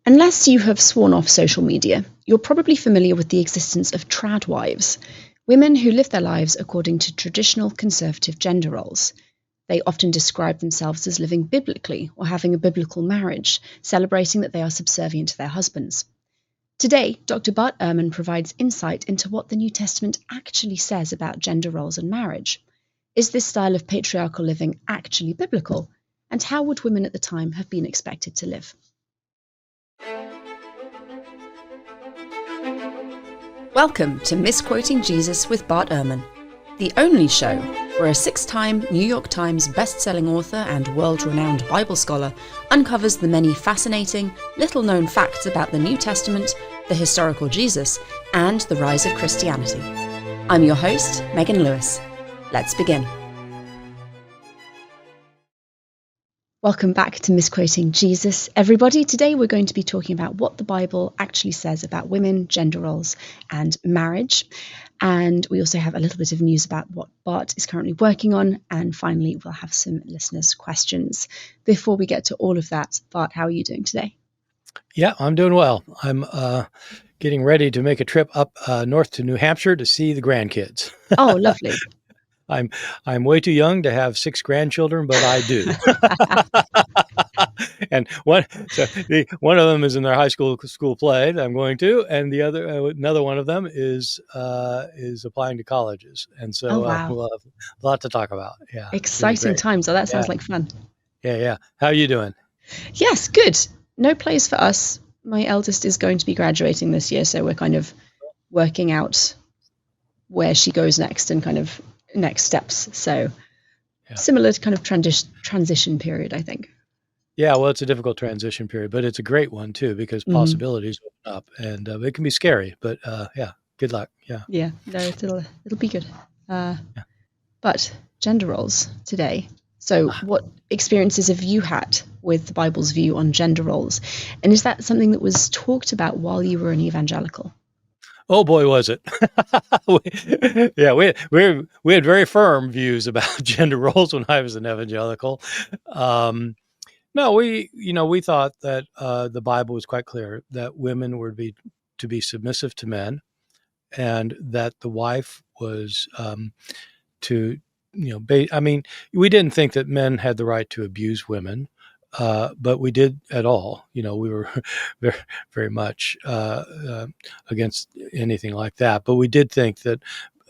Unless you have sworn off social media, you're probably familiar with the existence of trad wives, women who live their lives according to traditional conservative gender roles. They often describe themselves as living biblically or having a biblical marriage, celebrating that they are subservient to their husbands. Today, Dr. Bart Ehrman provides insight into what the New Testament actually says about gender roles and marriage. Is this style of patriarchal living actually biblical? And how would women at the time have been expected to live? Welcome to Misquoting Jesus with Bart Ehrman, the only show where a 6-time New York Times best-selling author and world-renowned Bible scholar uncovers the many fascinating, little-known facts about the New Testament, the historical Jesus, and the rise of Christianity. I'm your host, Megan Lewis. Let's begin. Welcome back to Misquoting Jesus, everybody. Today we're going to be talking about what the Bible actually says about women, gender roles, and marriage. And we also have a little bit of news about what Bart is currently working on. And finally, we'll have some listeners' questions. Before we get to all of that, Bart, how are you doing today? Yeah, I'm doing well. I'm getting ready to make a trip up north to New Hampshire to see the grandkids. Oh, lovely. I'm way too young to have 6 grandchildren, but I do. And one of them is in their high school play that I'm going to, and the other another one of them is applying to colleges, and so Oh, wow. we'll have a lot to talk about. Yeah, Exciting times. Oh, that sounds like fun. Yeah. How are you doing? Yes, good. No plays for us. My eldest is going to be graduating this year, so we're kind of working out where she goes next and kind of next steps. So similar to kind of transition period, I think. Yeah, well, it's a difficult transition period, but it's a great one too, because possibilities open up, and it can be scary, but good luck. No, it'll be good. But gender roles today. So what experiences have you had with the Bible's view on gender roles? And is that something that was talked about while you were an evangelical? Oh boy, was it! we had very firm views about gender roles when I was an evangelical. No, we thought that the Bible was quite clear that women were to be submissive to men, and that the wife was to we didn't think that men had the right to abuse women. But we did at all. We were very, very much against anything like that. But we did think that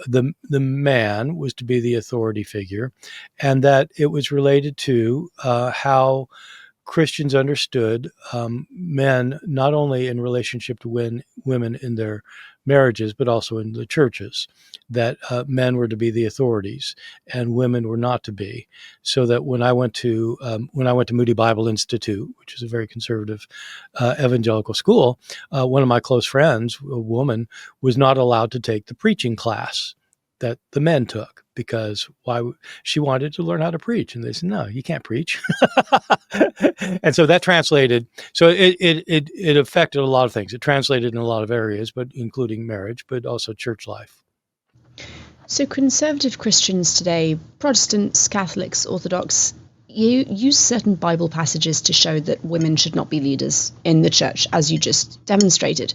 the man was to be the authority figure, and that it was related to how Christians understood men, not only in relationship to women in their marriages, but also in the churches, that men were to be the authorities and women were not to be. So that when I went to Moody Bible Institute, which is a very conservative evangelical school, one of my close friends, a woman, was not allowed to take the preaching class that the men took, because she wanted to learn how to preach, and they said, no, you can't preach. And so that translated. So it affected a lot of things. It translated in a lot of areas, but including marriage, but also church life. So conservative Christians today, Protestants, Catholics, Orthodox, you use certain Bible passages to show that women should not be leaders in the church, as you just demonstrated.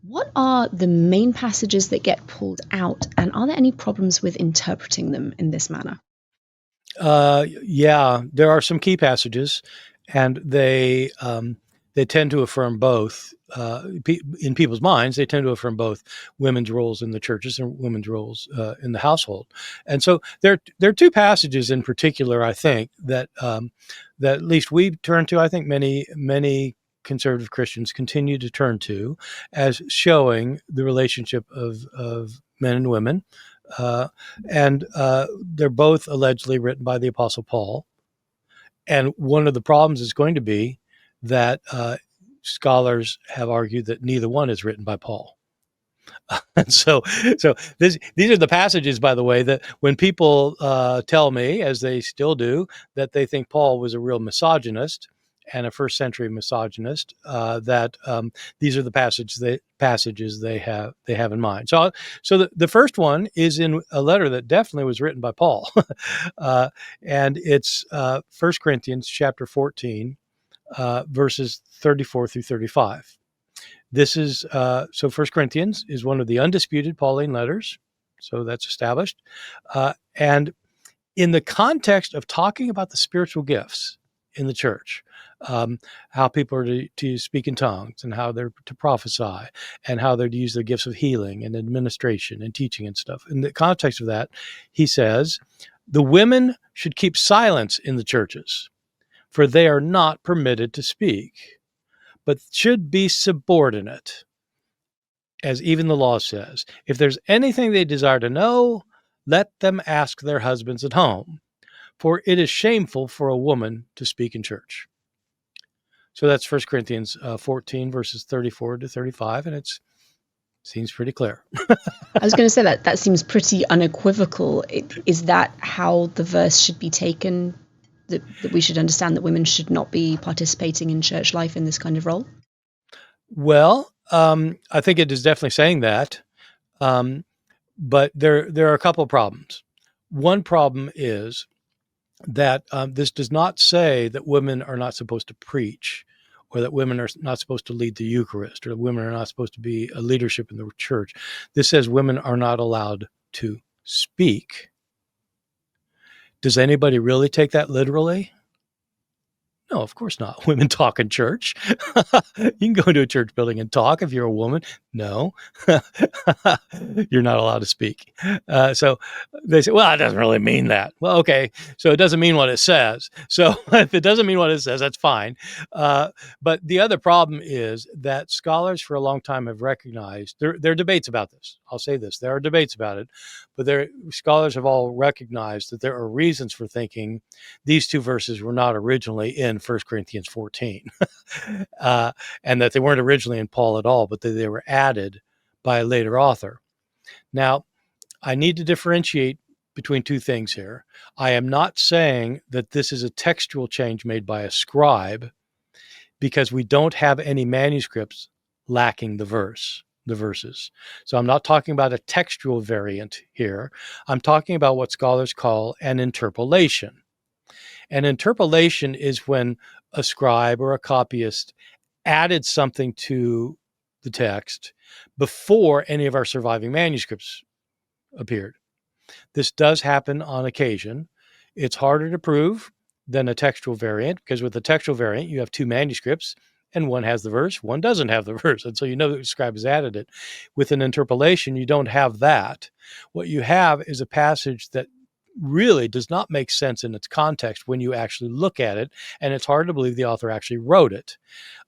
What are the main passages that get pulled out, and are there any problems with interpreting them in this manner? There are some key passages, and they tend to affirm both. In people's minds, they tend to affirm both women's roles in the churches and women's roles in the household. And so there are 2 passages in particular, I think, that at least we turn to. I think many conservative Christians continue to turn to as showing the relationship of men and women. And they're both allegedly written by the Apostle Paul. And one of the problems is going to be that scholars have argued that neither one is written by Paul. And so these are the passages, by the way, that when people tell me, as they still do, that they think Paul was a real misogynist and a first century misogynist, that these are the passages they have in mind. So the first one is in a letter that definitely was written by Paul, and it's 1 Corinthians chapter 14, verses 34 through 35. This is so 1 Corinthians is one of the undisputed Pauline letters. So that's established. And in the context of talking about the spiritual gifts in the church, how people are to speak in tongues and how they're to prophesy and how they're to use the gifts of healing and administration and teaching and stuff. In the context of that, he says, the women should keep silence in the churches, for they are not permitted to speak, but should be subordinate, as even the law says. If there's anything they desire to know, let them ask their husbands at home, for it is shameful for a woman to speak in church. So that's 1 Corinthians 14, verses 34 to 35, and it seems pretty clear. I was going to say that seems pretty unequivocal. Is that how the verse should be taken, that we should understand that women should not be participating in church life in this kind of role? Well, I think it is definitely saying that, but there are a couple of problems. One problem is that this does not say that women are not supposed to preach, or that women are not supposed to lead the Eucharist, or that women are not supposed to be a leadership in the church. This says women are not allowed to speak. Does anybody really take that literally? No, of course not. Women talk in church. You can go into a church building and talk if you're a woman. No, you're not allowed to speak. So they say, well, it doesn't really mean that. Well, okay. So it doesn't mean what it says. So if it doesn't mean what it says, that's fine. But the other problem is that scholars for a long time have recognized, there are debates about this. I'll say this. There are debates about it. But scholars have all recognized that there are reasons for thinking these two verses were not originally in 1 Corinthians 14, and that they weren't originally in Paul at all, but that they were added by a later author. Now, I need to differentiate between two things here. I am not saying that this is a textual change made by a scribe, because we don't have any manuscripts lacking the verses. So I'm not talking about a textual variant here. I'm talking about what scholars call an interpolation. An interpolation is when a scribe or a copyist added something to the text before any of our surviving manuscripts appeared. This does happen on occasion. It's harder to prove than a textual variant, because with a textual variant, you have two manuscripts, and one has the verse, one doesn't have the verse. And so you know that the scribe has added it. With an interpolation, you don't have that. What you have is a passage that really does not make sense in its context when you actually look at it, and it's hard to believe the author actually wrote it.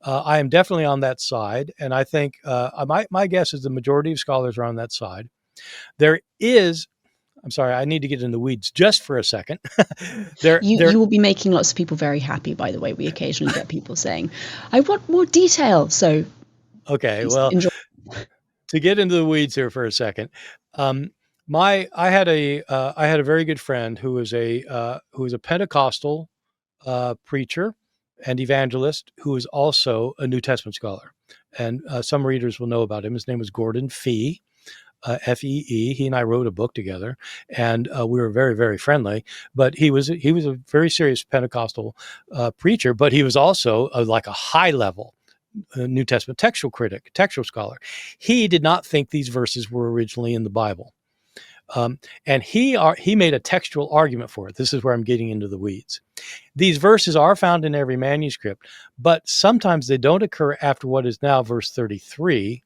I am definitely on that side, and I think my guess is the majority of scholars are on that side. There is, I'm sorry, I need to get in the weeds just for a second. You will be making lots of people very happy, by the way. We occasionally get people saying, I want more detail. So okay, well, enjoy. To get into the weeds here for a second, I had a very good friend who was a Pentecostal preacher and evangelist who is also a New Testament scholar, and some readers will know about him. His name was Gordon Fee. Fee. He and I wrote a book together, and we were very, very friendly. But he was a very serious Pentecostal preacher, but he was also like a high level New Testament textual critic, textual scholar. He did not think these verses were originally in the Bible, and he made a textual argument for it. This is where I'm getting into the weeds. These verses are found in every manuscript, but sometimes they don't occur after what is now verse 33.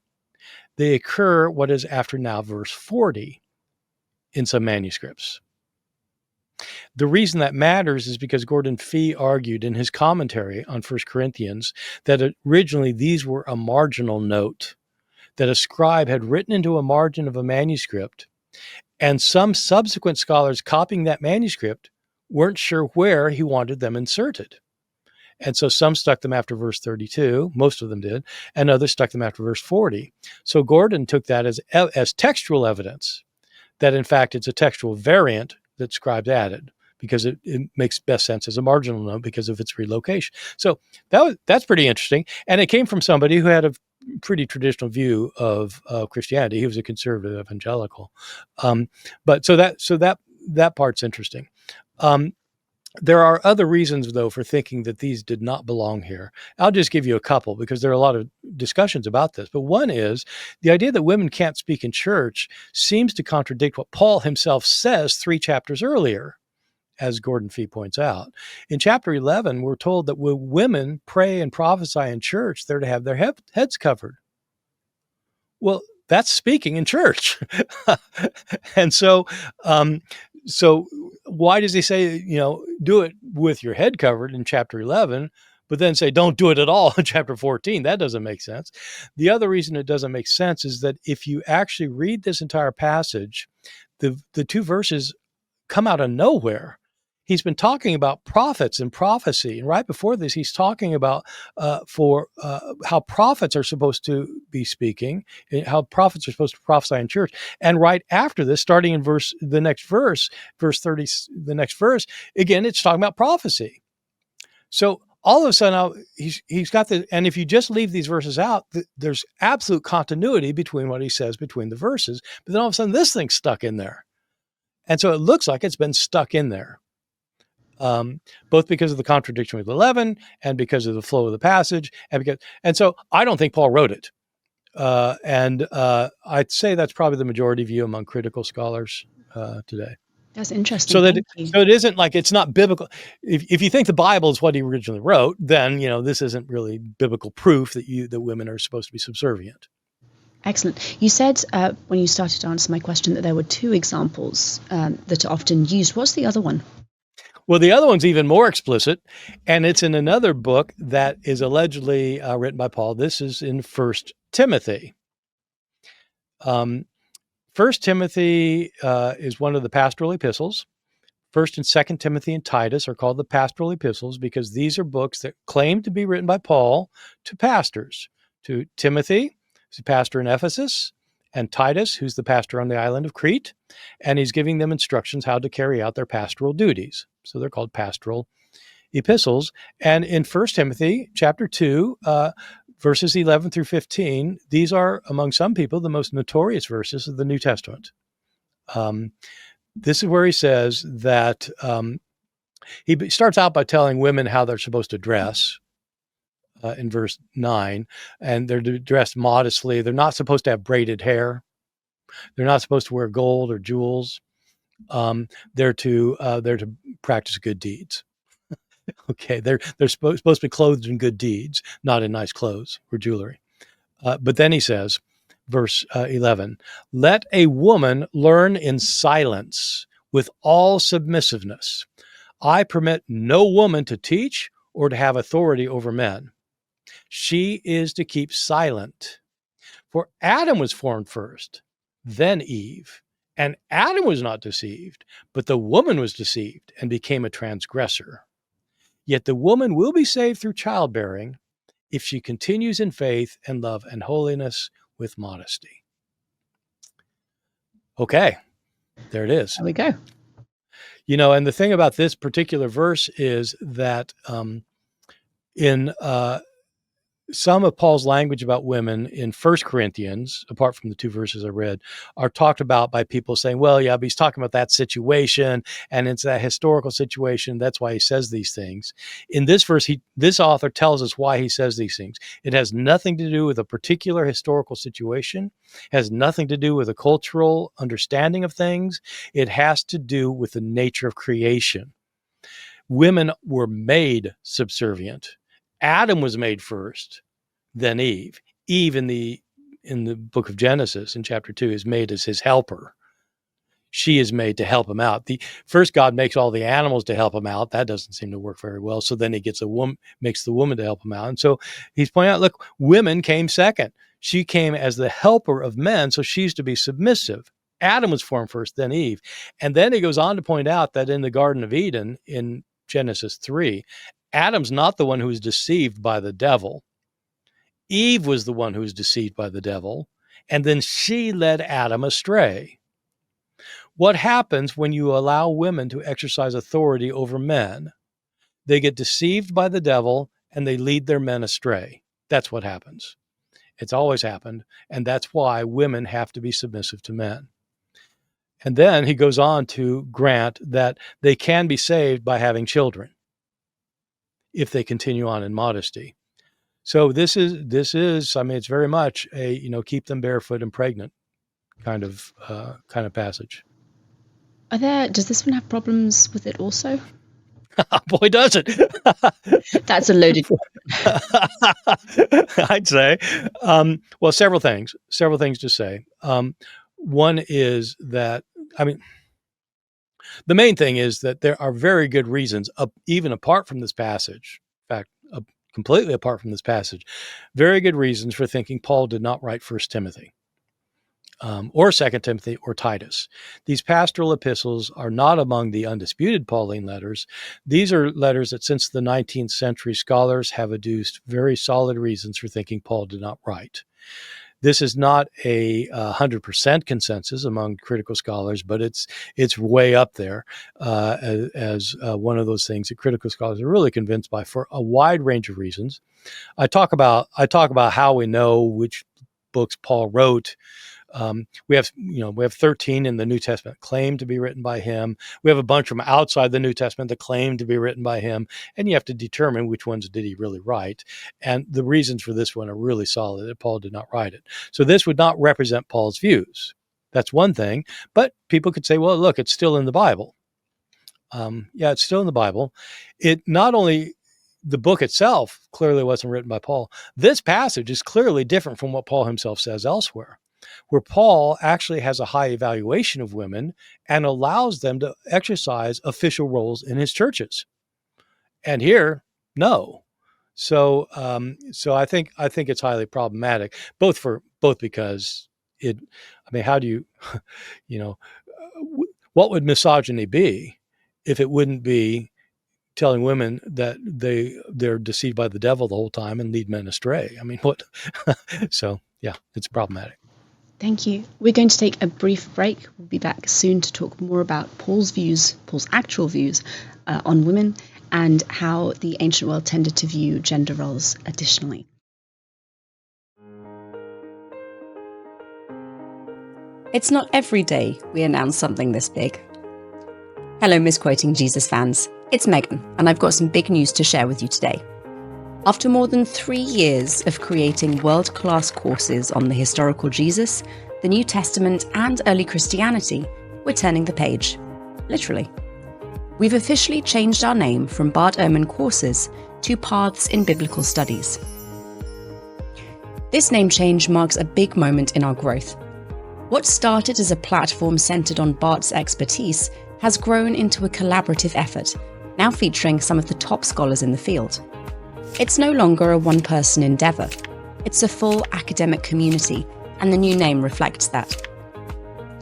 They occur what is after now verse 40 in some manuscripts. The reason that matters is because Gordon Fee argued in his commentary on 1 Corinthians that originally these were a marginal note that a scribe had written into a margin of a manuscript, and some subsequent scholars copying that manuscript weren't sure where he wanted them inserted. And so some stuck them after verse 32, most of them did, and others stuck them after verse 40. So Gordon took that as textual evidence that, in fact, it's a textual variant that scribes added, because it makes best sense as a marginal note because of its relocation. So that's pretty interesting. And it came from somebody who had a pretty traditional view of Christianity. He was a conservative evangelical. But so that part's interesting. There are other reasons, though, for thinking that these did not belong here. I'll just give you a couple because there are a lot of discussions about this. But one is the idea that women can't speak in church seems to contradict what Paul himself says 3 chapters earlier, as Gordon Fee points out. In chapter 11, we're told that when women pray and prophesy in church, they're to have their heads covered. Well, that's speaking in church. And so why does he say, do it with your head covered in chapter 11, but then say, don't do it at all in chapter 14? That doesn't make sense. The other reason it doesn't make sense is that if you actually read this entire passage, the 2 verses come out of nowhere. He's been talking about prophets and prophecy. And right before this, he's talking about how prophets are supposed to be speaking, how prophets are supposed to prophesy in church. And right after this, starting in verse 30, the next verse, again, it's talking about prophecy. So all of a sudden, he's got the, and if you just leave these verses out, there's absolute continuity between what he says between the verses. But then all of a sudden, this thing's stuck in there. And so it looks like it's been stuck in there, both because of the contradiction with 11 and because of the flow of the passage. And so I don't think Paul wrote it. And I'd say that's probably the majority view among critical scholars today. That's interesting. So it isn't like it's not biblical. If you think the Bible is what he originally wrote, then this isn't really biblical proof that women are supposed to be subservient. Excellent. You said when you started to answer my question that there were 2 examples that are often used. What's the other one? Well, the other one's even more explicit, and it's in another book that is allegedly written by Paul. This is in 1 Timothy. 1 Timothy is one of the pastoral epistles. 1st and 2nd Timothy and Titus are called the pastoral epistles because these are books that claim to be written by Paul to pastors, to Timothy, who's a pastor in Ephesus, and Titus, who's the pastor on the island of Crete, and he's giving them instructions how to carry out their pastoral duties. So they're called pastoral epistles. And in 1 Timothy chapter 2, verses 11 through 15, these are, among some people, the most notorious verses of the New Testament. This is where he says that he starts out by telling women how they're supposed to dress in verse 9, and they're dressed modestly. They're not supposed to have braided hair. They're not supposed to wear gold or jewels. They're to practice good deeds. Okay, they're supposed to be clothed in good deeds, not in nice clothes or jewelry. But then he says, verse 11, let a woman learn in silence with all submissiveness. I permit no woman to teach or to have authority over men. She is to keep silent. For Adam was formed first, then Eve. And Adam was not deceived, but the woman was deceived and became a transgressor. Yet the woman will be saved through childbearing if she continues in faith and love and holiness with modesty. Okay, there it is. There we go. And the thing about this particular verse is that in some of Paul's language about women in 1 Corinthians, apart from the 2 verses I read, are talked about by people saying, well, yeah, but he's talking about that situation, and it's that historical situation. That's why he says these things. In this verse, this author tells us why he says these things. It has nothing to do with a particular historical situation. It has nothing to do with a cultural understanding of things. It has to do with the nature of creation. Women were made subservient. Adam was made first, then Eve. Eve in the book of Genesis in chapter 2 is made as his helper. She is made to help him out. First God makes all the animals to help him out. That doesn't seem to work very well. So then he makes the woman to help him out. And so he's pointing out, look, women came second. She came as the helper of men, so she's to be submissive. Adam was formed first, then Eve. And then he goes on to point out that in the Garden of Eden in Genesis 3, Adam's not the one who was deceived by the devil. Eve was the one who was deceived by the devil, and then she led Adam astray. What happens when you allow women to exercise authority over men? They get deceived by the devil, and they lead their men astray. That's what happens. It's always happened, and that's why women have to be submissive to men. And then he goes on to grant that they can be saved by having children if they continue on in modesty. So this is, I mean, it's very much a, keep them barefoot and pregnant kind of passage. Does this one have problems with it also? Boy, does it. That's a loaded. I'd say. Well, several things to say. One is that, I mean, the main thing is that there are very good reasons, even apart from this passage, in fact, completely apart from this passage, very good reasons for thinking Paul did not write 1 Timothy. Or 2 Timothy or Titus. These pastoral epistles are not among the undisputed Pauline letters. These are letters that since the 19th century scholars have adduced very solid reasons for thinking Paul did not write. This is not a 100% consensus among critical scholars, but it's way up there as one of those things that critical scholars are really convinced by for a wide range of reasons. I talk about how we know which books Paul wrote. We have 13 in the New Testament claim to be written by him. We have a bunch from outside the New Testament that claim to be written by him, and you have to determine which ones did he really write. And the reasons for this one are really solid, that Paul did not write it. So this would not represent Paul's views. That's one thing. But people could say, well, look, it's still in the Bible. Yeah, it's still in the Bible. It not only the book itself clearly wasn't written by Paul. This passage is clearly different from what Paul himself says elsewhere, where Paul actually has a high evaluation of women and allows them to exercise official roles in his churches. And here, no. So, I think it's highly problematic, both because it. I mean, how do you, what would misogyny be if it wouldn't be telling women that they're deceived by the devil the whole time and lead men astray? I mean, what? So, yeah, it's problematic. Thank you. We're going to take a brief break. We'll be back soon to talk more about Paul's actual views on women and how the ancient world tended to view gender roles additionally. It's not every day we announce something this big. Hello, Misquoting Jesus fans. It's Megan, and I've got some big news to share with you today. After more than 3 years of creating world-class courses on the historical Jesus, the New Testament, and early Christianity, we're turning the page. Literally. We've officially changed our name from Bart Ehrman Courses to Paths in Biblical Studies. This name change marks a big moment in our growth. What started as a platform centered on Bart's expertise has grown into a collaborative effort, now featuring some of the top scholars in the field. It's no longer a one-person endeavour. It's a full academic community, and the new name reflects that.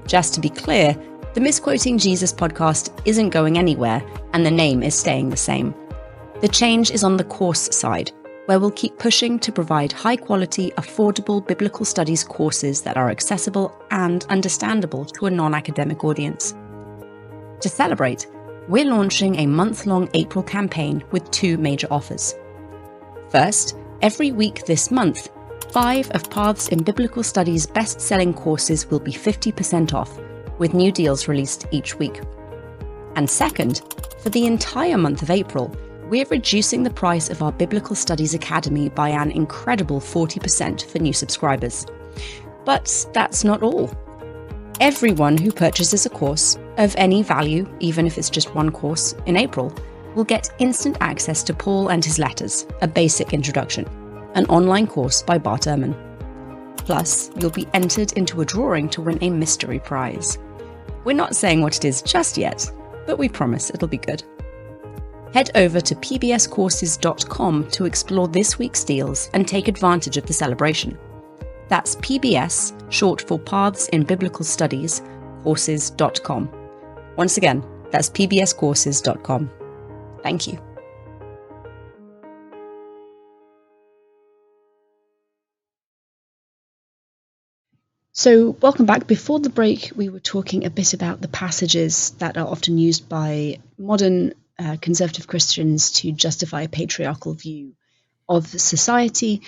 Just to be clear, the Misquoting Jesus podcast isn't going anywhere, and the name is staying the same. The change is on the course side, where we'll keep pushing to provide high-quality, affordable biblical studies courses that are accessible and understandable to a non-academic audience. To celebrate, we're launching a month-long April campaign with 2 major offers. First, every week this month, 5 of Paths in Biblical Studies best-selling courses will be 50% off, with new deals released each week. And second, for the entire month of April, we're reducing the price of our Biblical Studies Academy by an incredible 40% for new subscribers. But that's not all. Everyone who purchases a course of any value, even if it's just one course, in April, will get instant access to Paul and his letters, a basic introduction, an online course by Bart Ehrman. Plus, you'll be entered into a drawing to win a mystery prize. We're not saying what it is just yet, but we promise it'll be good. Head over to pbscourses.com to explore this week's deals and take advantage of the celebration. That's PBS, short for Paths in Biblical Studies, courses.com. Once again, that's pbscourses.com. Thank you. So, welcome back. Before the break, we were talking a bit about the passages that are often used by modern conservative Christians to justify a patriarchal view of society.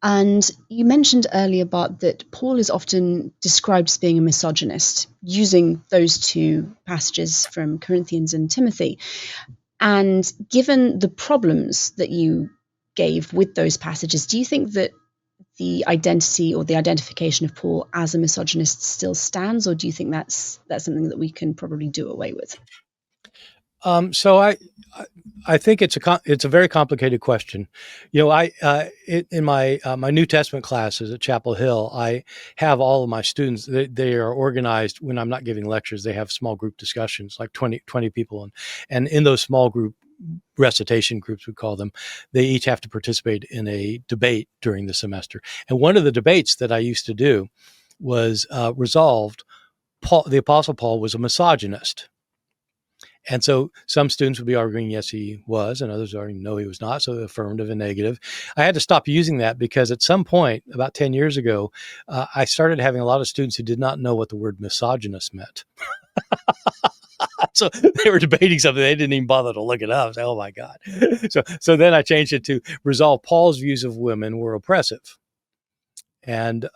And you mentioned earlier, Bart, that Paul is often described as being a misogynist, using those two passages from Corinthians and Timothy. And given the problems that you gave with those passages, do you think that the identity or the identification of Paul as a misogynist still stands, or do you think that's something that we can probably do away with? So I think it's a very complicated question. You know, in my my New Testament classes at Chapel Hill, I have all of my students. They are organized when I'm not giving lectures. They have small group discussions, like 20 people, and in those small group recitation groups, we call them, they each have to participate in a debate during the semester. And one of the debates that I used to do was resolved. The Apostle Paul was a misogynist. And so some students would be arguing, yes, he was, and others arguing, no, he was not. So affirmative and negative. I had to stop using that because at some point, about 10 years ago, I started having a lot of students who did not know what the word misogynist meant. So they were debating something. They didn't even bother to look it up. Say, oh, my God. So then I changed it to resolve Paul's views of women were oppressive. And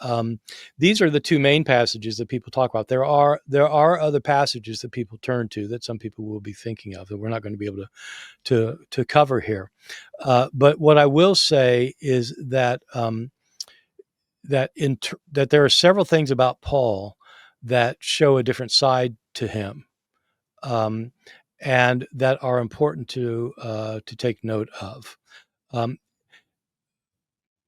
these are the two main passages that people talk about. There are other passages that people turn to that some people will be thinking of that we're not going to be able to cover here. But what I will say is that that there are several things about Paul that show a different side to him, um, and that are important to take note of. Um,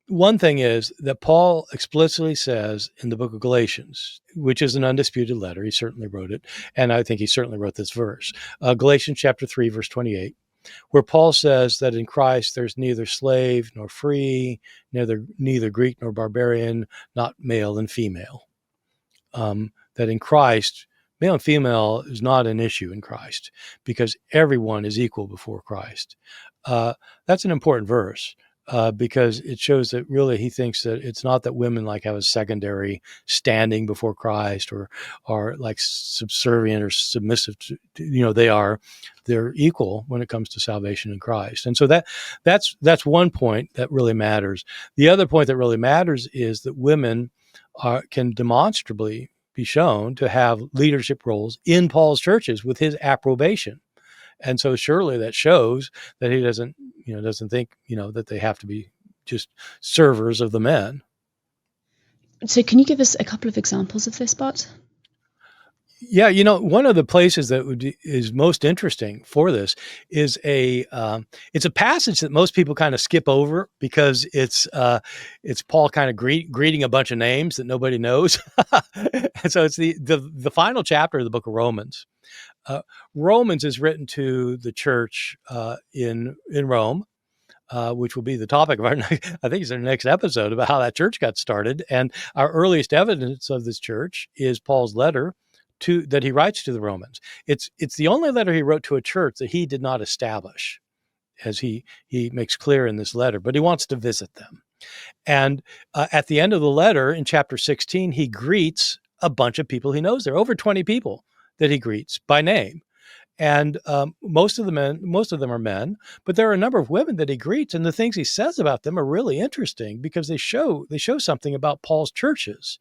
One thing is that Paul explicitly says in the book of Galatians, which is an undisputed letter, he certainly wrote it, and I think he certainly wrote this verse, Galatians chapter 3, verse 28, where Paul says that in Christ there's neither slave nor free, neither Greek nor barbarian, not male and female. That in Christ, male and female is not an issue in Christ because everyone is equal before Christ. That's an important verse. Because it shows that really he thinks that it's not that women like have a secondary standing before Christ or are like subservient or submissive to they're equal when it comes to salvation in Christ. And so that's one point that really matters. The other point that really matters is that women can demonstrably be shown to have leadership roles in Paul's churches with his approbation. And so surely that shows that he doesn't think, that they have to be just servers of the men. So, can you give us a couple of examples of this, Bart? Yeah, one of the places that is most interesting for this is it's a passage that most people kind of skip over because it's Paul kind of greeting a bunch of names that nobody knows, and so it's the final chapter of the book of Romans. Romans is written to the church in Rome, which will be the topic of I think it's our next episode about how that church got started. And our earliest evidence of this church is Paul's letter that he writes to the Romans. It's the only letter he wrote to a church that he did not establish, as he makes clear in this letter, but he wants to visit them. And at the end of the letter in chapter 16, he greets a bunch of people he knows there, over 20 people that he greets by name. And most of them are men, but there are a number of women that he greets, and the things he says about them are really interesting because they show something about Paul's churches.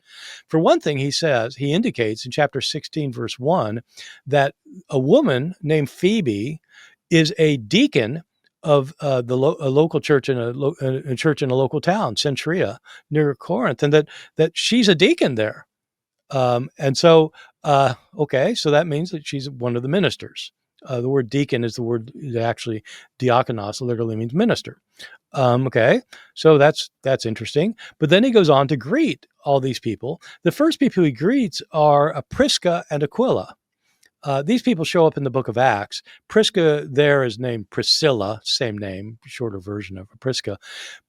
For one thing, he indicates in chapter 16, verse 1, that a woman named Phoebe is a deacon of a local church in a church in a local town, Centuria, near Corinth, and that she's a deacon there. And so, okay, so that means that she's one of the ministers. The word deacon is the word that actually diakonos literally means minister. Okay, so that's interesting. But then he goes on to greet all these people. The first people he greets are Prisca and Aquila. These people show up in the book of Acts. Prisca there is named Priscilla, same name, shorter version of Prisca.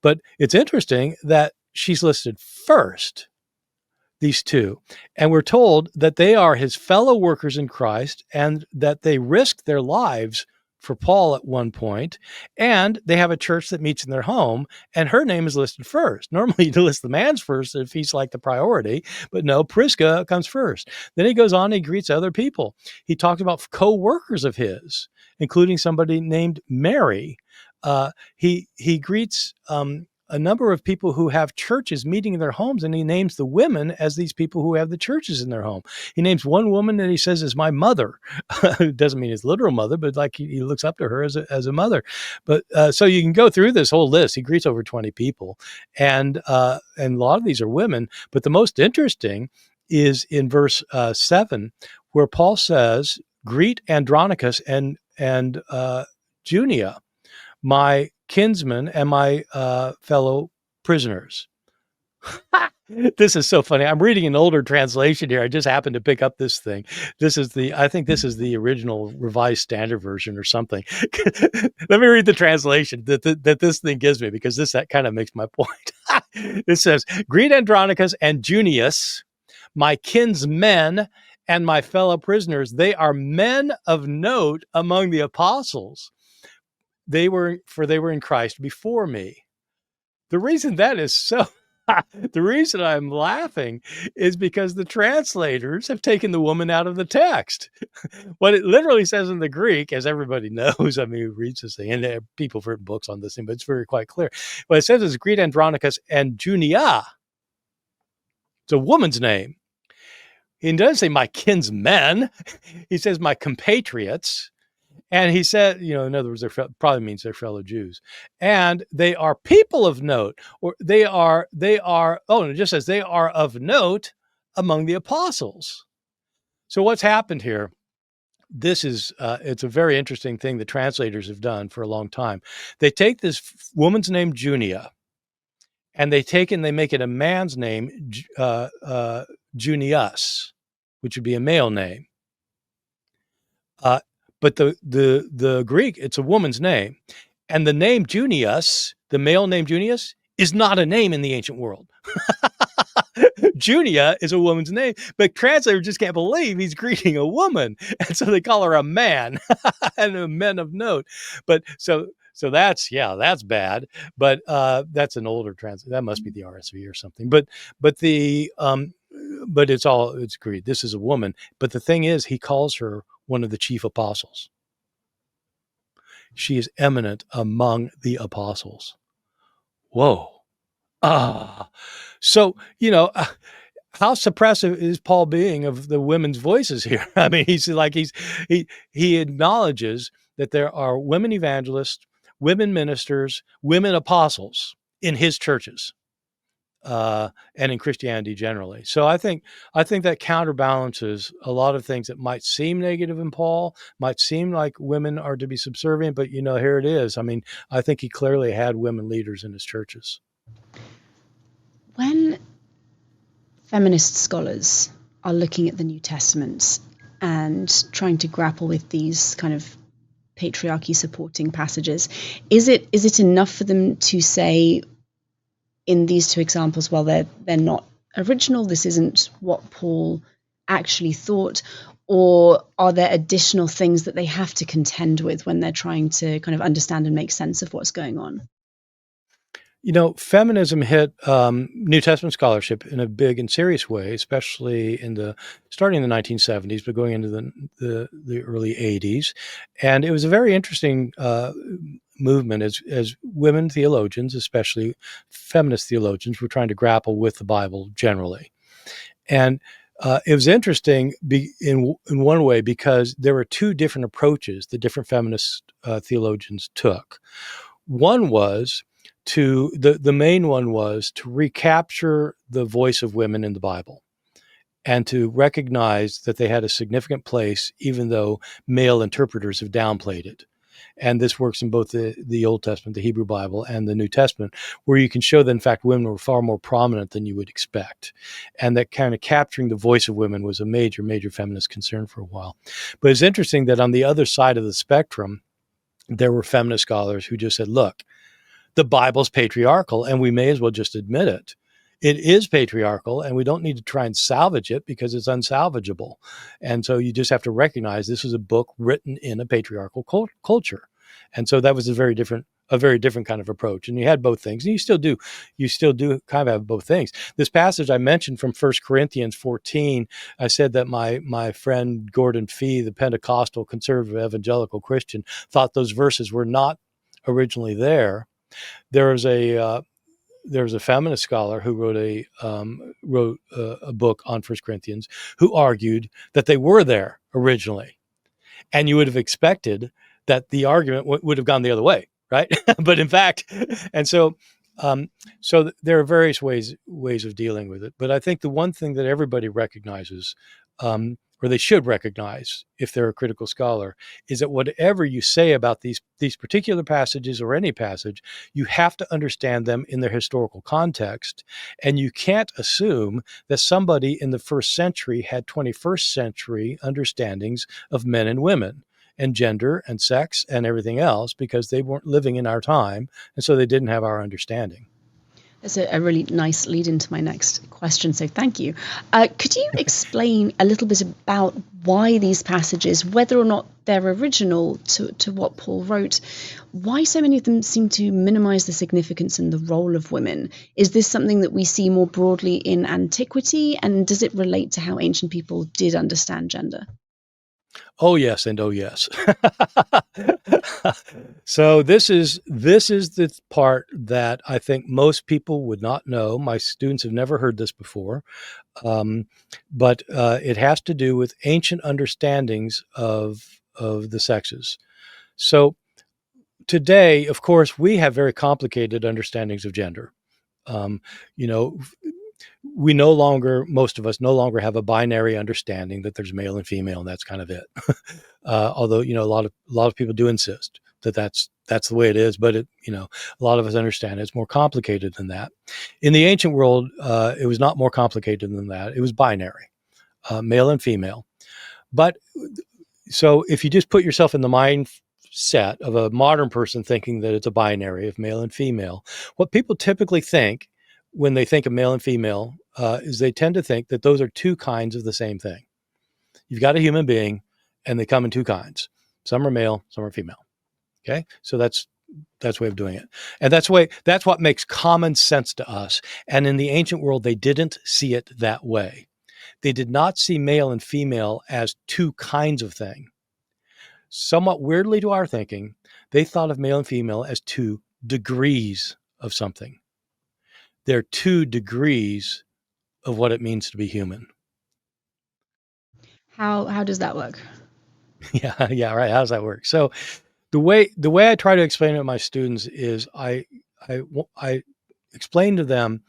But it's interesting that she's listed first, these two. And we're told that they are his fellow workers in Christ and that they risked their lives for Paul at one point, and they have a church that meets in their home, and her name is listed first. Normally you list the man's first if he's like the priority, but no, Prisca comes first. Then he goes on, he greets other people. He talks about co-workers of his, including somebody named Mary. He greets a number of people who have churches meeting in their homes, and he names the women as these people who have the churches in their home. He names one woman that he says is my mother. It doesn't mean his literal mother, but like he looks up to her as a mother. But so you can go through this whole list. He greets over 20 people, and a lot of these are women. But the most interesting is in verse 7, where Paul says, "Greet Andronicus and Junia, my kinsmen and my fellow prisoners." This is so funny. I'm reading an older translation here. I just happened to pick up this thing. I think this is the original Revised Standard Version or something. Let me read the translation that this thing gives me, because that kind of makes my point. It says, "Greet Andronicus and Junius, my kinsmen and my fellow prisoners. They are men of note among the apostles. They were in Christ before me." The reason that is so, the reason I'm laughing is because the translators have taken the woman out of the text. What it literally says in the Greek, as everybody knows, I mean, who reads this thing, and people have written books on this thing, but it's very quite clear. What it says is, "Greet Andronicus and Junia." It's a woman's name. He doesn't say my kinsmen. He says my compatriots. And he said, in other words, probably means they're fellow Jews, and they are people of note, or they are. Oh, and it just says they are of note among the apostles. So what's happened here? This is it's a very interesting thing the translators have done for a long time. They take this woman's name Junia, and they make it a man's name, Junius, which would be a male name. But the Greek, it's a woman's name. And the name Junius, the male name Junius, is not a name in the ancient world. Junia is a woman's name, but translators just can't believe he's greeting a woman. And so they call her a man and a men of note. But so that's bad. But that's an older translation. That must be the RSV or something. But it's great. This is a woman. But the thing is, he calls her one of the chief apostles. She is eminent among the apostles. Whoa. So, how suppressive is Paul being of the women's voices here? I mean, he acknowledges that there are women evangelists, women ministers, women apostles in his churches. And in Christianity generally. So I think that counterbalances a lot of things that might seem negative in Paul, might seem like women are to be subservient, but here it is. I mean, I think he clearly had women leaders in his churches. When feminist scholars are looking at the New Testament and trying to grapple with these kind of patriarchy supporting passages, is it enough for them to say, in these two examples, well, they're not original, this isn't what Paul actually thought, or are there additional things that they have to contend with when they're trying to kind of understand and make sense of what's going on? Feminism hit New Testament scholarship in a big and serious way, especially starting in the 1970s, but going into the early 80s. And it was a very interesting movement as women theologians, especially feminist theologians, were trying to grapple with the Bible generally. And it was interesting in one way, because there were two different approaches that different feminist theologians took. One was the main one was to recapture the voice of women in the Bible and to recognize that they had a significant place, even though male interpreters have downplayed it. And this works in both the Old Testament, the Hebrew Bible, and the New Testament, where you can show that, in fact, women were far more prominent than you would expect. And that kind of capturing the voice of women was a major, major feminist concern for a while. But it's interesting that on the other side of the spectrum, there were feminist scholars who just said, look, the Bible's patriarchal, and we may as well just admit it. It is patriarchal, and we don't need to try and salvage it because it's unsalvageable. And so you just have to recognize this is a book written in a patriarchal culture. And so that was a very different kind of approach. And you had both things, and you still do kind of have both things. This passage I mentioned from 1 Corinthians 14, I said that my friend Gordon Fee, the Pentecostal conservative evangelical Christian, thought those verses were not originally there. There was a there's a feminist scholar who wrote a book on First Corinthians, who argued that they were there originally, and you would have expected that the argument would have gone the other way, right? But in fact, and um, so there are various ways of dealing with it. But I think the one thing that everybody recognizes, or they should recognize if they're a critical scholar, is that whatever you say about these particular passages or any passage, you have to understand them in their historical context, and you can't assume that somebody in the first century had 21st century understandings of men and women and gender and sex and everything else, because they weren't living in our time, and so they didn't have our understanding. That's a really nice lead into my next question, so thank you. Could you explain a little bit about why these passages, whether or not they're original to what Paul wrote, why so many of them seem to minimize the significance and the role of women? Is this something that we see more broadly in antiquity, and does it relate to how ancient people did understand gender? Oh yes, and oh yes. So this is the part that I think most people would not know. My students have never heard this before, um, but it has to do with ancient understandings of the sexes. So today, of course, we have very complicated understandings of gender. Um, you know, we no longer, most of us no longer have a binary understanding that there's male and female, and that's kind of it. Although a lot of people do insist that that's the way it is, but a lot of us understand it's more complicated than that. In the ancient world, it was not more complicated than that. It was binary, male and female. But so if you just put yourself in the mindset of a modern person thinking that it's a binary of male and female, what people typically think when they think of male and female is they tend to think that those are two kinds of the same thing. You've got a human being, and they come in two kinds. Some are male, some are female. Okay, so that's way of doing it, and that's what makes common sense to us. And in the ancient world, they didn't see it that way. They did not see male and female as two kinds of thing. Somewhat weirdly to our thinking, they thought of male and female as two degrees of something. They're two degrees of what it means to be human. How does that work? Yeah, yeah, right. How does that work? So the way I try to explain it to my students is I explain to them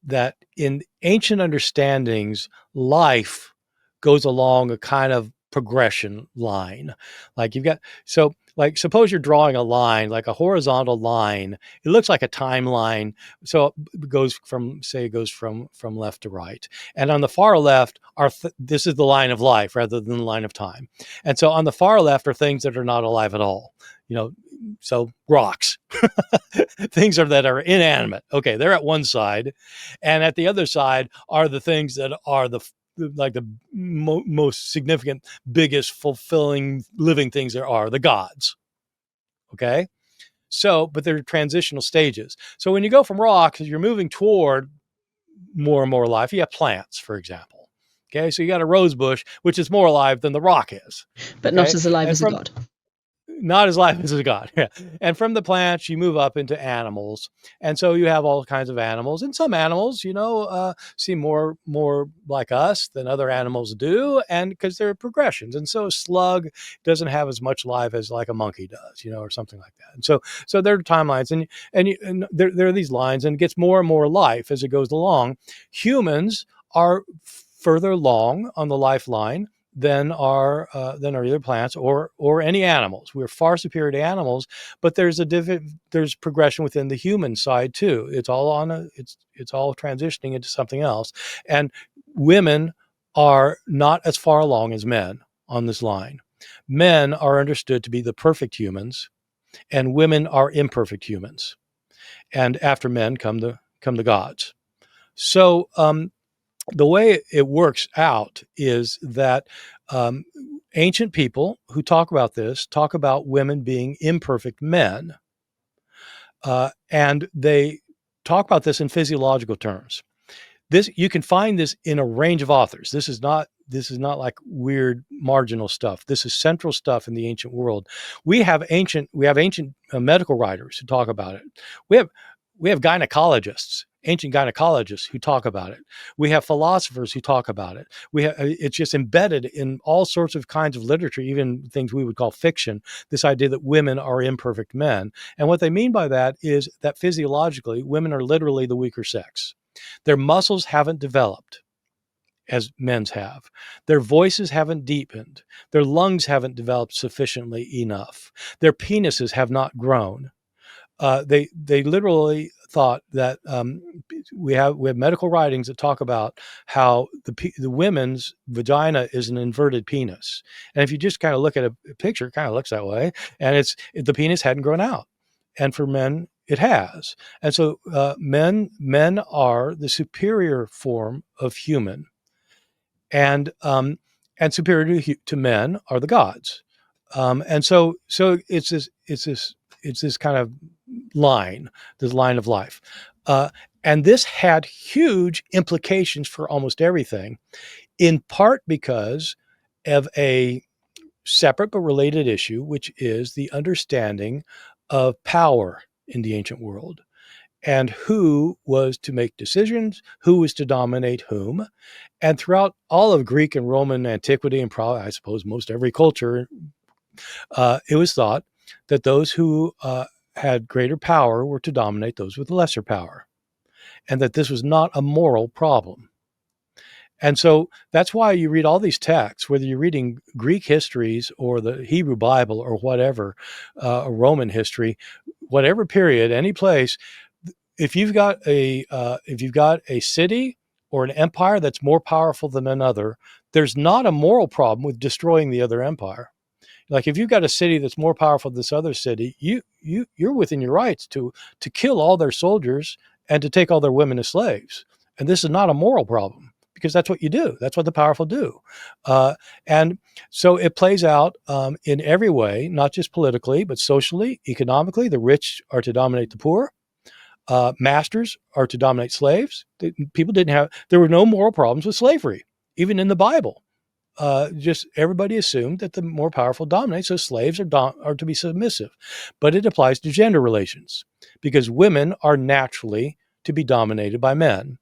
that in ancient understandings, life goes along a kind of progression line. Like you've got, so like suppose you're drawing a line, like a horizontal line. It looks like a timeline. So it goes from left to right. And on the far left this is the line of life rather than the line of time. And so on the far left are things that are not alive at all. You know, so rocks, things that are inanimate. Okay, they're at one side, and at the other side are the things that are the most significant, biggest, fulfilling, living things there are, the gods. Okay, so but they're transitional stages. So when you go from rocks, you're moving toward more and more life. You have plants, for example. Okay, so you got a rose bush, which is more alive than the rock is. But not Okay, as alive and as a from god. not as life as a god. Yeah. And from the plants, you move up into animals, and so you have all kinds of animals. And some animals, seem more like us than other animals do, and because there are progressions. And so a slug doesn't have as much life as like a monkey does, or something like that. And so there are timelines, and there are these lines, and it gets more and more life as it goes along. Humans are further along on the lifeline than are either plants or any animals. We're far superior to animals, but there's progression within the human side too. It's all transitioning into something else, and women are not as far along as men on this line. Men are understood to be the perfect humans, and women are imperfect humans. And after men come the gods. So the way it works out is that um, ancient people who talk about this talk about women being imperfect men, and they talk about this in physiological terms. This you can find this in a range of authors. This is not like weird marginal stuff. This is central stuff in the ancient world. We have ancient medical writers who talk about it. We have we have gynecologists, ancient gynecologists who talk about it. We have philosophers who talk about it. It's just embedded in all sorts of kinds of literature, even things we would call fiction, this idea that women are imperfect men. And what they mean by that is that physiologically, women are literally the weaker sex. Their muscles haven't developed as men's have. Their voices haven't deepened. Their lungs haven't developed sufficiently enough. Their penises have not grown. They literally thought that we have medical writings that talk about how the women's vagina is an inverted penis, and if you just kind of look at a picture, it kind of looks that way, and the penis hadn't grown out, and for men it has, and so men are the superior form of human, and superior to men are the gods, and so it's this kind of line, this line of life. And this had huge implications for almost everything, in part because of a separate but related issue, which is the understanding of power in the ancient world and who was to make decisions, who was to dominate whom. And throughout all of Greek and Roman antiquity, and probably, I suppose, most every culture, it was thought that those who had greater power were to dominate those with lesser power, and that this was not a moral problem. And so that's why you read all these texts, whether you're reading Greek histories or the Hebrew Bible or whatever, Roman history, whatever period, any place. If you've got a city or an empire that's more powerful than another, there's not a moral problem with destroying the other empire. Like if you've got a city that's more powerful than this other city, you're within your rights to kill all their soldiers and to take all their women as slaves. And this is not a moral problem because that's what you do. That's what the powerful do. And so it plays out in every way, not just politically, but socially, economically. The rich are to dominate the poor. Masters are to dominate slaves. There were no moral problems with slavery, even in the Bible. Just everybody assumed that the more powerful dominate, so slaves are to be submissive. But it applies to gender relations because women are naturally to be dominated by men.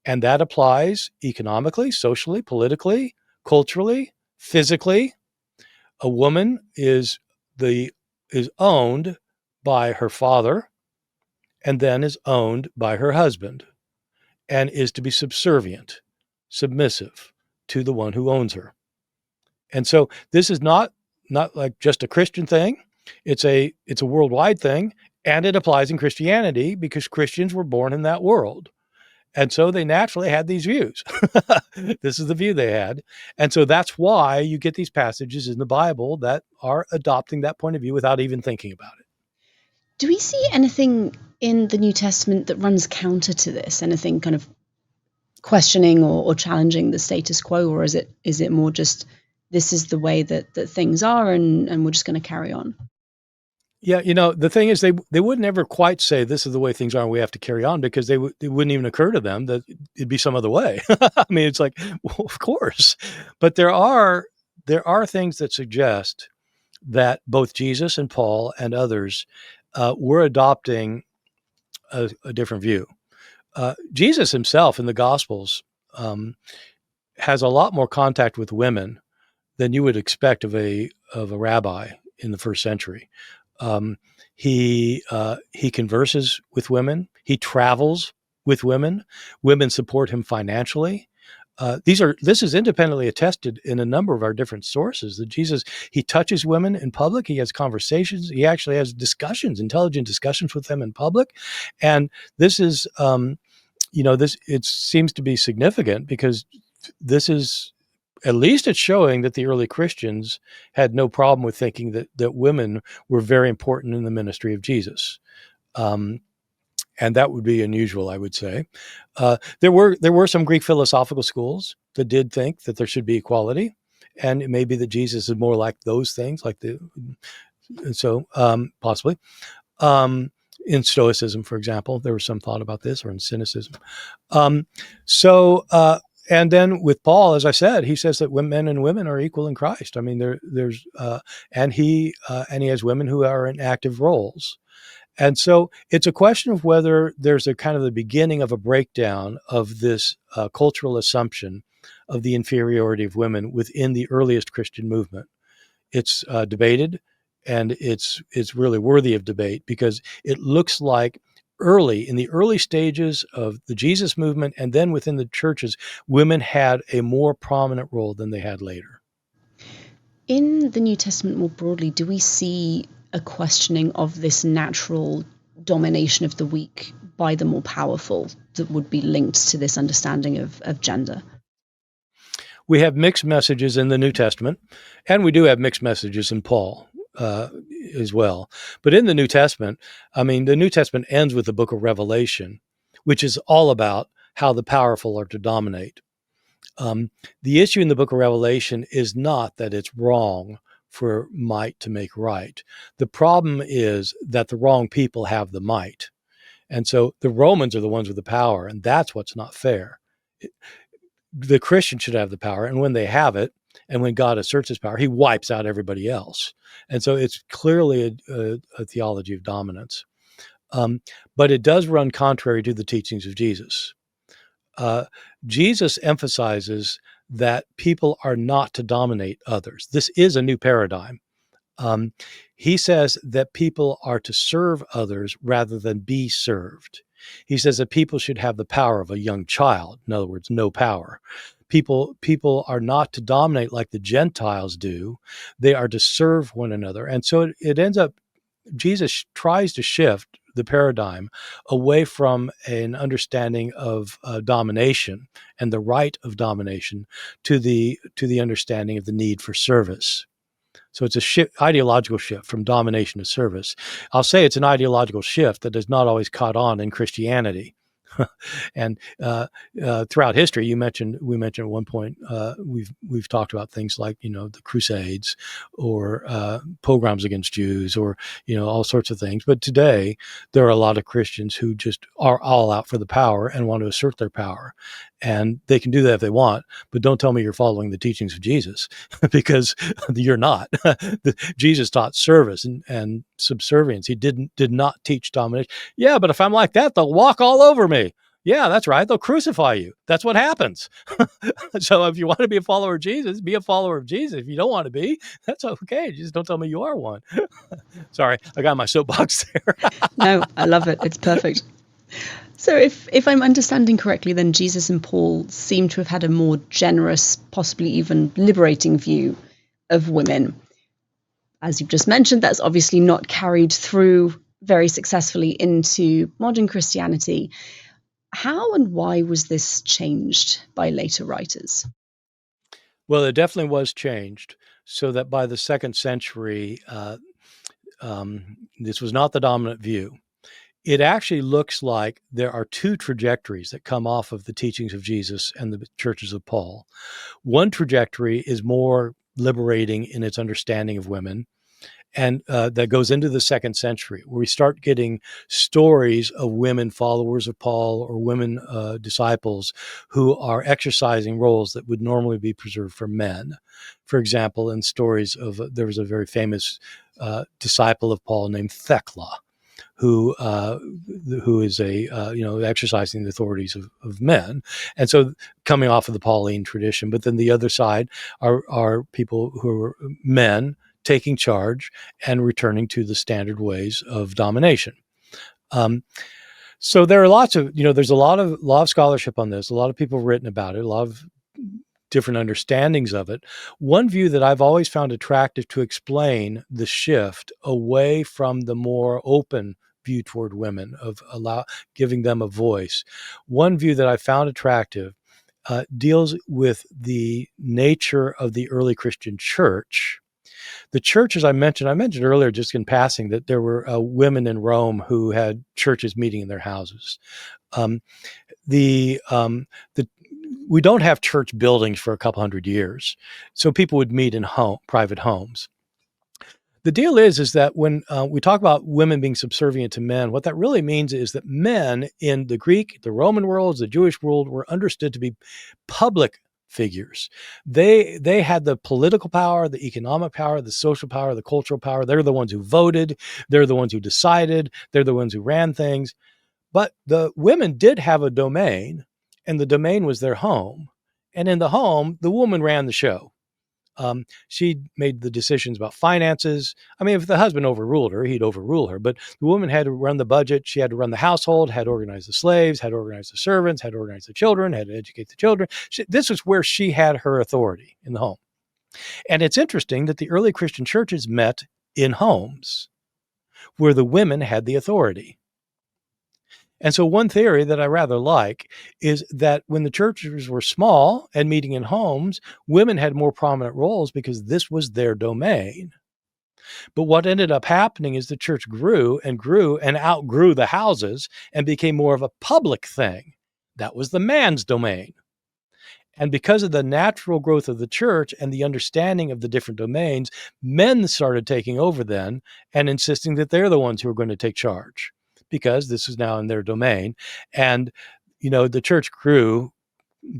And that applies economically, socially, politically, culturally, physically. A woman is owned by her father and then is owned by her husband and is to be subservient, submissive to the one who owns her. And so this is not like just a Christian thing. It's a worldwide thing, and it applies in Christianity because Christians were born in that world. And so they naturally had these views. This is the view they had. And so that's why you get these passages in the Bible that are adopting that point of view without even thinking about it. Do we see anything in the New Testament that runs counter to this? Anything kind of questioning or challenging the status quo, or is it more just this is the way that things are and we're just going to carry on? Yeah, the thing is they wouldn't ever quite say this is the way things are and we have to carry on because it wouldn't even occur to them that it'd be some other way. I mean, it's like, well, of course. But there are things that suggest that both Jesus and Paul and others were adopting a different view. Jesus himself in the Gospels has a lot more contact with women than you would expect of a rabbi in the first century. He converses with women. He travels with women. Women support him financially. This is independently attested in a number of our different sources that Jesus, he touches women in public. He has conversations. He actually has discussions, intelligent discussions with them in public. And this is, it seems to be significant because this is, at least it's showing that the early Christians had no problem with thinking that women were very important in the ministry of Jesus. And that would be unusual, I would say. There were some Greek philosophical schools that did think that there should be equality, and it may be that Jesus is more like those things, possibly. In Stoicism, for example, there was some thought about this, or in cynicism. And then with Paul, as I said, he says that men and women are equal in Christ. I mean, and he has women who are in active roles. And so it's a question of whether there's a kind of the beginning of a breakdown of this cultural assumption of the inferiority of women within the earliest Christian movement. It's debated, and it's really worthy of debate because it looks like in the early stages of the Jesus movement and then within the churches, women had a more prominent role than they had later. In the New Testament more broadly, do we see a questioning of this natural domination of the weak by the more powerful that would be linked to this understanding of gender? We have mixed messages in the New Testament, and we do have mixed messages in Paul as well. But in the New Testament, I mean, the New Testament ends with the book of Revelation, which is all about how the powerful are to dominate. The issue in the book of Revelation is not that it's wrong for might to make right. The problem is that the wrong people have the might. And so the Romans are the ones with the power, and that's what's not fair. The Christian should have the power, and when they have it, and when God asserts his power, he wipes out everybody else. And so it's clearly a theology of dominance. But it does run contrary to the teachings of Jesus. Jesus emphasizes that people are not to dominate others. This is a new paradigm. He says that people are to serve others rather than be served. He says that people should have the power of a young child. In other words, no power. People are not to dominate like the Gentiles do. They are to serve one another. And so it ends up, Jesus tries to shift the paradigm away from an understanding of domination and the right of domination to the understanding of the need for service. So it's a ideological shift from domination to service. I'll say it's an ideological shift that has not always caught on in Christianity. And throughout history, we mentioned at one point, we've talked about things like, the Crusades or pogroms against Jews or, all sorts of things. But today, there are a lot of Christians who just are all out for the power and want to assert their power. And they can do that if they want, but don't tell me you're following the teachings of Jesus because you're not. Jesus taught service and subservience. He did not teach domination. Yeah, but if I'm like that, they'll walk all over me. Yeah, that's right. They'll crucify you. That's what happens. So if you want to be a follower of Jesus, be a follower of Jesus. If you don't want to be, that's okay. Just don't tell me you are one. Sorry, I got my soapbox there. No, I love it. It's perfect. So if I'm understanding correctly, then Jesus and Paul seem to have had a more generous, possibly even liberating view of women. As you've just mentioned, that's obviously not carried through very successfully into modern Christianity. How and why was this changed by later writers? Well, it definitely was changed so that by the second century, this was not the dominant view. It actually looks like there are two trajectories that come off of the teachings of Jesus and the churches of Paul. One trajectory is more liberating in its understanding of women, and that goes into the second century, where we start getting stories of women followers of Paul or women disciples who are exercising roles that would normally be preserved for men. For example, in stories of there was a very famous disciple of Paul named Thecla, who is exercising the authorities of men, and so coming off of the Pauline tradition. But then the other side are people who are men taking charge and returning to the standard ways of domination. So there are lots of there's a lot of scholarship on this. A lot of people have written about it. A lot of different understandings of it. One view that I've always found attractive to explain the shift away from the more open view toward women of giving them a voice. One view that I found attractive deals with the nature of the early Christian church. The church, as I mentioned earlier, just in passing, that there were women in Rome who had churches meeting in their houses. We don't have church buildings for a couple hundred years, so people would meet in private homes. The deal is that when we talk about women being subservient to men, what that really means is that men in the Greek, the Roman worlds, the Jewish world were understood to be public figures. They had the political power, the economic power, the social power, the cultural power. They're the ones who voted. They're the ones who decided. They're the ones who ran things. But the women did have a domain, and the domain was their home. And in the home, the woman ran the show. She made the decisions about finances. I mean, if the husband overruled her, he'd overrule her. But the woman had to run the budget. She had to run the household, had to organize the slaves, had to organize the servants, had to organize the children, had to educate the children. This is where she had her authority, in the home. And it's interesting that the early Christian churches met in homes where the women had the authority. And so one theory that I rather like is that when the churches were small and meeting in homes, women had more prominent roles because this was their domain. But what ended up happening is the church grew and outgrew the houses and became more of a public thing. That was the man's domain. And because of the natural growth of the church and the understanding of the different domains, men started taking over then and insisting that they're the ones who are going to take charge, because this is now in their domain. And, the church grew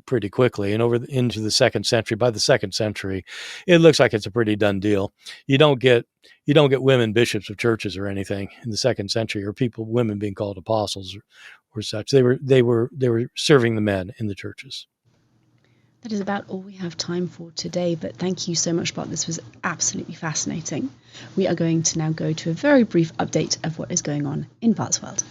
pretty quickly and into the second century. By the second century, it looks like it's a pretty done deal. You don't get women bishops of churches or anything in the second century, or women being called apostles or such. They were serving the men in the churches. That is about all we have time for today, but thank you so much, Bart. This was absolutely fascinating. We are going to now go to a very brief update of what is going on in Bart's world.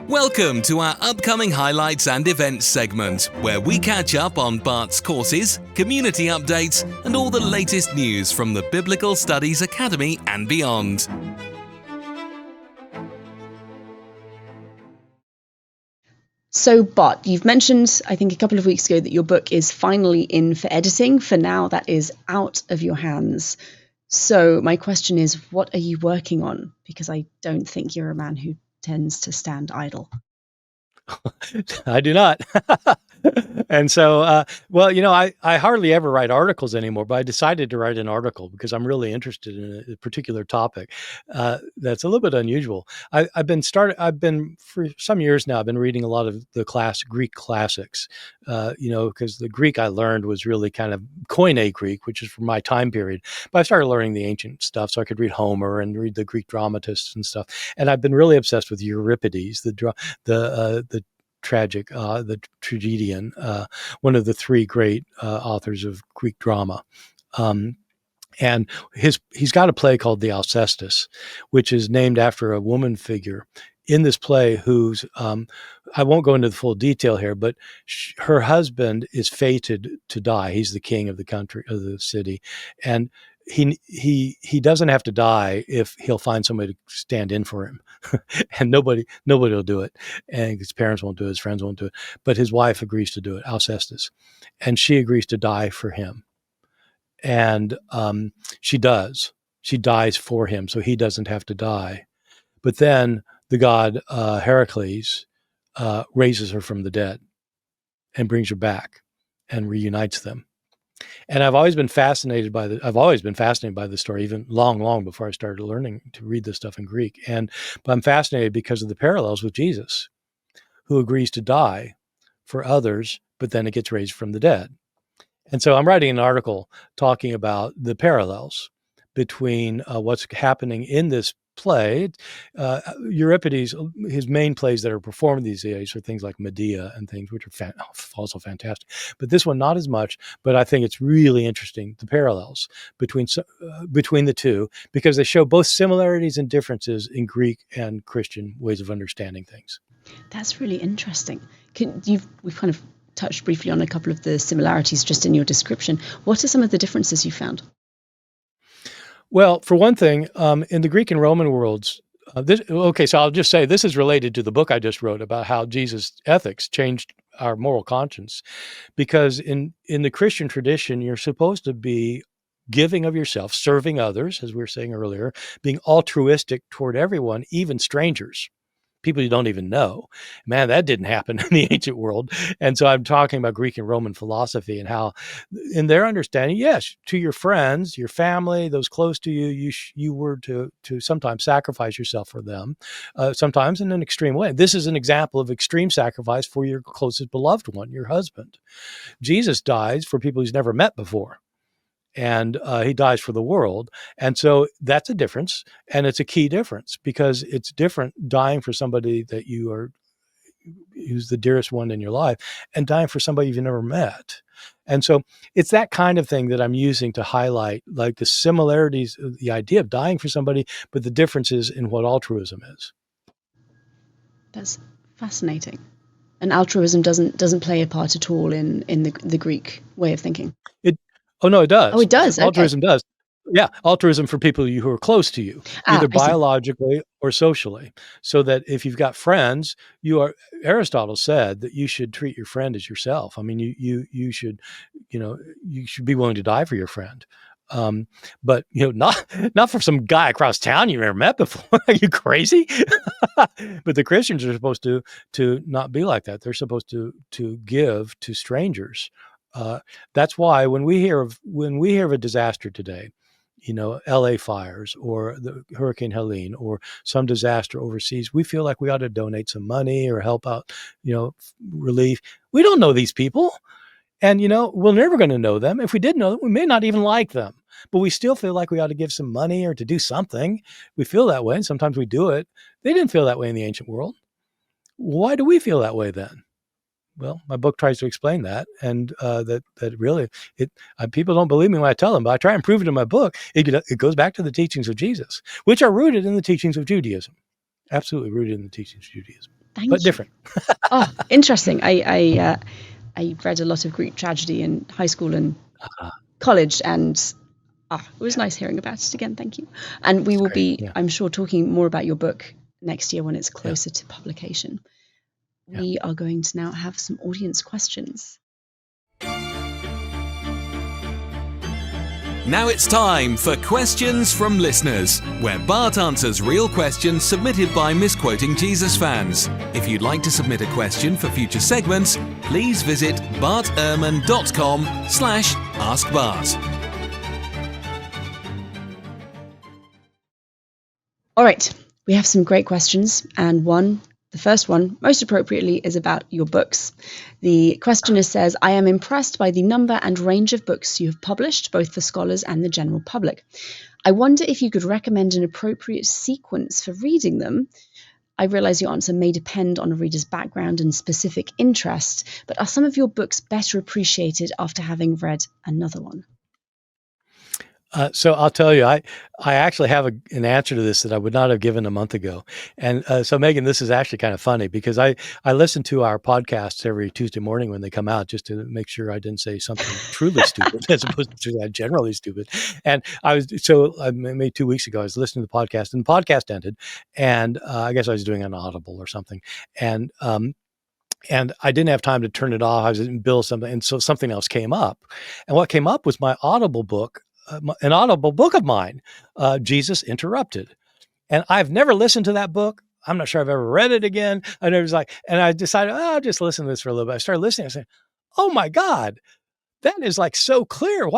Welcome to our upcoming highlights and events segment, where we catch up on Bart's courses, community updates, and all the latest news from the Biblical Studies Academy and beyond. So, Bart, you've mentioned, I think a couple of weeks ago, that your book is finally in for editing. For now, that is out of your hands. So my question is, what are you working on? Because I don't think you're a man who tends to stand idle. I do not. And so, I hardly ever write articles anymore, but I decided to write an article because I'm really interested in a particular topic that's a little bit unusual. I've been for some years now, I've been reading a lot of the Greek classics, because the Greek I learned was really kind of Koine Greek, which is from my time period. But I started learning the ancient stuff so I could read Homer and read the Greek dramatists and stuff. And I've been really obsessed with Euripides, the tragedian, one of the three great authors of Greek drama. And he's got a play called The Alcestis, which is named after a woman figure in this play who's, I won't go into the full detail here, but her husband is fated to die. He's the king of the country, of the city. And he doesn't have to die if he'll find somebody to stand in for him. And nobody will do it. And his parents won't do it, his friends won't do it. But his wife agrees to do it, Alcestis. And she agrees to die for him. And she does. She dies for him, so he doesn't have to die. But then the god Heracles raises her from the dead and brings her back and reunites them. And I've always been fascinated by the story, even long before I started learning to read this stuff in Greek. But I'm fascinated because of the parallels with Jesus, who agrees to die for others, but then it gets raised from the dead. And so I'm writing an article talking about the parallels between what's happening in this play. Euripides, his main plays that are performed these days are things like Medea and things, which are also fantastic. But this one, not as much, but I think it's really interesting, the parallels between the two, because they show both similarities and differences in Greek and Christian ways of understanding things. That's really interesting. We've kind of touched briefly on a couple of the similarities just in your description. What are some of the differences you found? Well, for one thing, in the Greek and Roman worlds, so I'll just say this is related to the book I just wrote about how Jesus' ethics changed our moral conscience. Because in the Christian tradition, you're supposed to be giving of yourself, serving others, as we were saying earlier, being altruistic toward everyone, even strangers. people you don't even know. Man, that didn't happen in the ancient world. And so I'm talking about Greek and Roman philosophy and how, in their understanding, yes, to your friends, your family, those close to you, you were to sometimes sacrifice yourself for them, sometimes in an extreme way. This is an example of extreme sacrifice for your closest beloved one, your husband. Jesus dies for people he's never met before. And he dies for the world. And so that's a difference. And it's a key difference, because it's different dying for somebody that who's the dearest one in your life, and dying for somebody you've never met. And so it's that kind of thing that I'm using to highlight, like, the similarities, the idea of dying for somebody, but the differences in what altruism is. That's fascinating. And altruism doesn't play a part at all in the Greek way of thinking. Oh, no, it does. Oh, it does. Altruism does. Yeah, altruism for people who are close to you, either biologically or socially. So that if you've got friends, Aristotle said that you should treat your friend as yourself. I mean, you should be willing to die for your friend. But not for some guy across town you've never met before. Are you crazy? But the Christians are supposed to not be like that. They're supposed to give to strangers. That's why when we hear of a disaster today, LA fires or the Hurricane Helene or some disaster overseas, we feel like we ought to donate some money or help out, relief. We don't know these people. And, we're never going to know them. If we did know them, we may not even like them, but we still feel like we ought to give some money or to do something. We feel that way, and sometimes we do it. They didn't feel that way in the ancient world. Why do we feel that way then? Well, my book tries to explain that, and that really, people don't believe me when I tell them, but I try and prove it in my book. It goes back to the teachings of Jesus, which are rooted in the teachings of Judaism. Absolutely rooted in the teachings of Judaism, but different. Oh, interesting. I read a lot of Greek tragedy in high school and college, and it was nice hearing about it again. Thank you. And we will be, I'm sure, talking more about your book next year when it's closer to publication. We are going to now have some audience questions. Now it's time for Questions from Listeners, where Bart answers real questions submitted by Misquoting Jesus fans. If you'd like to submit a question for future segments, please visit bartehrman.com/askbart. All right, we have some great questions, and the first one, most appropriately, is about your books. The questioner says, I am impressed by the number and range of books you have published, both for scholars and the general public. I wonder if you could recommend an appropriate sequence for reading them. I realize your answer may depend on a reader's background and specific interest, but are some of your books better appreciated after having read another one? So I'll tell you, I actually have an answer to this that I would not have given a month ago. And so, Megan, this is actually kind of funny because I listen to our podcasts every Tuesday morning when they come out just to make sure I didn't say something truly stupid as opposed to generally stupid. And maybe 2 weeks ago, I was listening to the podcast, and the podcast ended, and I guess I was doing an Audible or something. And I didn't have time to turn it off. I was in Bill something, and so something else came up. And what came up was my Audible book. An Audible book of mine, Jesus Interrupted. And I've never listened to that book. I'm not sure I've ever read it again. And I decided, I'll just listen to this for a little bit. I started listening. I said, oh my God, that is like so clear.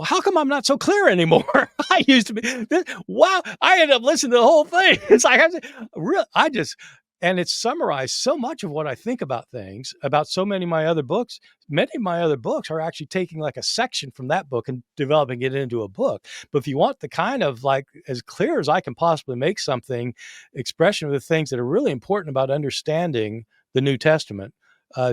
How come I'm not so clear anymore? I used to be, wow. I ended up listening to the whole thing. It's like, and it's summarized so much of what I think about things, about so many of my other books. Many of my other books are actually taking like a section from that book and developing it into a book. But if you want the kind of like as clear as I can possibly make something, expression of the things that are really important about understanding the New Testament,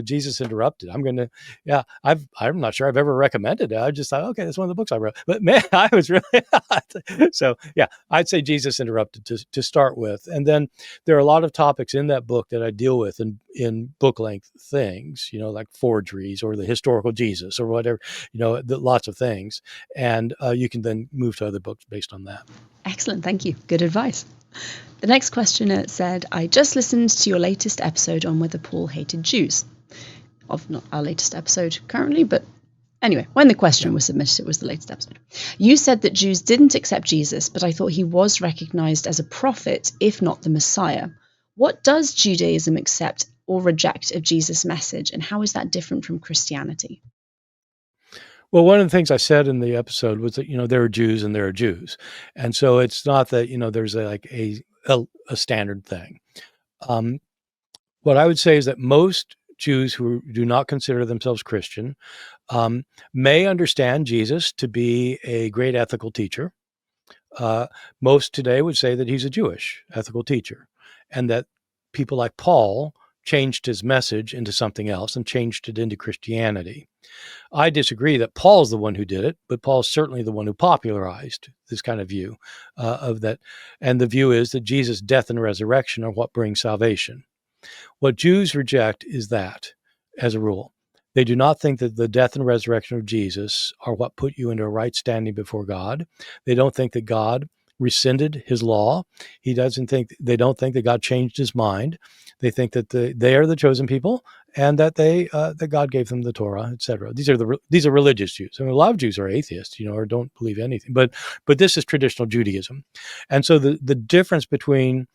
Jesus Interrupted. I'm not sure I've ever recommended it. I just thought, okay, that's one of the books I wrote. But man, I was really so yeah, I'd say Jesus Interrupted to start with. And then there are a lot of topics in that book that I deal with in book length things, like forgeries or the historical Jesus or whatever, lots of things. And you can then move to other books based on that. Excellent. Thank you. Good advice. The next questioner said, I just listened to your latest episode on whether Paul hated Jews. Of not our latest episode currently, but anyway, when the question was submitted, it was the latest episode. You said that Jews didn't accept Jesus, but I thought he was recognized as a prophet, if not the Messiah. What does Judaism accept or reject of Jesus' message, and how is that different from Christianity? Well, one of the things I said in the episode was that, there are Jews and there are Jews. And so it's not that, there's a standard thing. What I would say is that most Jews who do not consider themselves Christian may understand Jesus to be a great ethical teacher. Most today would say that he's a Jewish ethical teacher, and that people like Paul changed his message into something else and changed it into Christianity. I disagree that Paul's the one who did it, but Paul's certainly the one who popularized this kind of view of that. And the view is that Jesus' death and resurrection are what bring salvation. What Jews reject is that, as a rule. They do not think that the death and resurrection of Jesus are what put you into a right standing before God. They don't think that God rescinded his law. They don't think that God changed his mind. They think that they are the chosen people and that that God gave them the Torah, etc. These are religious Jews. I mean, a lot of Jews are atheists, or don't believe anything. But this is traditional Judaism, and so the difference between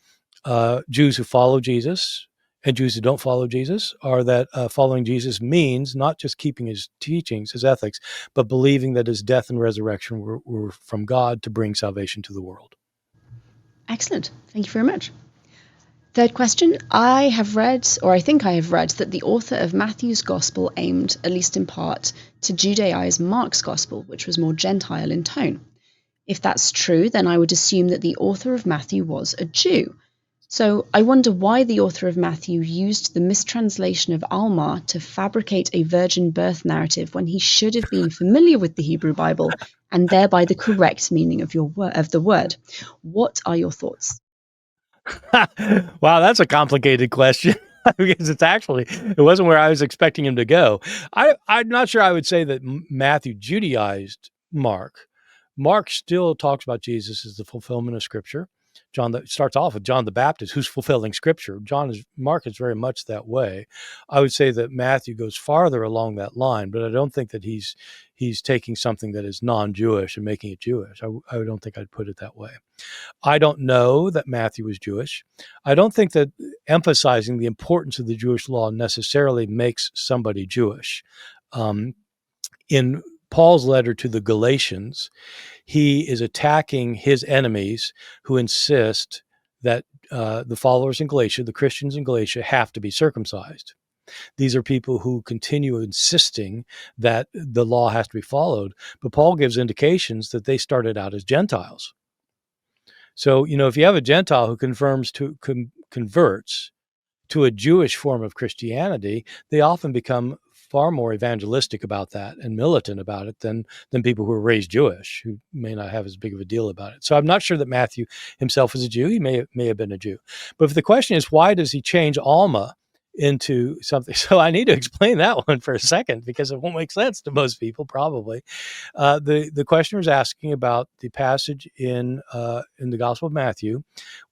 Jews who follow Jesus and Jews who don't follow Jesus are that following Jesus means not just keeping his teachings, his ethics, but believing that his death and resurrection were from God to bring salvation to the world. Excellent. Thank you very much. Third question. I think I have read, that the author of Matthew's Gospel aimed, at least in part, to Judaize Mark's Gospel, which was more Gentile in tone. If that's true, then I would assume that the author of Matthew was a Jew. So I wonder why the author of Matthew used the mistranslation of Alma to fabricate a virgin birth narrative when he should have been familiar with the Hebrew Bible and thereby the correct meaning of the word. What are your thoughts? Wow, that's a complicated question. Because it wasn't where I was expecting him to go. I'm not sure I would say that Matthew Judaized Mark. Mark still talks about Jesus as the fulfillment of Scripture. Starts off with John the Baptist, who's fulfilling Scripture. Mark is very much that way. I would say that Matthew goes farther along that line, but I don't think that he's taking something that is non-Jewish and making it Jewish. I don't think I'd put it that way. I don't know that Matthew was Jewish. I don't think that emphasizing the importance of the Jewish law necessarily makes somebody Jewish. In Paul's letter to the Galatians, he is attacking his enemies who insist that the followers in Galatia, the Christians in Galatia, have to be circumcised. These are people who continue insisting that the law has to be followed. But Paul gives indications that they started out as Gentiles. So, if you have a Gentile who converts to a Jewish form of Christianity, they often become far more evangelistic about that and militant about it than people who are raised Jewish, who may not have as big of a deal about it. So I'm not sure that Matthew himself is a Jew. He may have been a Jew. But if the question is, why does he change Alma into something? So I need to explain that one for a second, because it won't make sense to most people, probably. The questioner is asking about the passage in the Gospel of Matthew,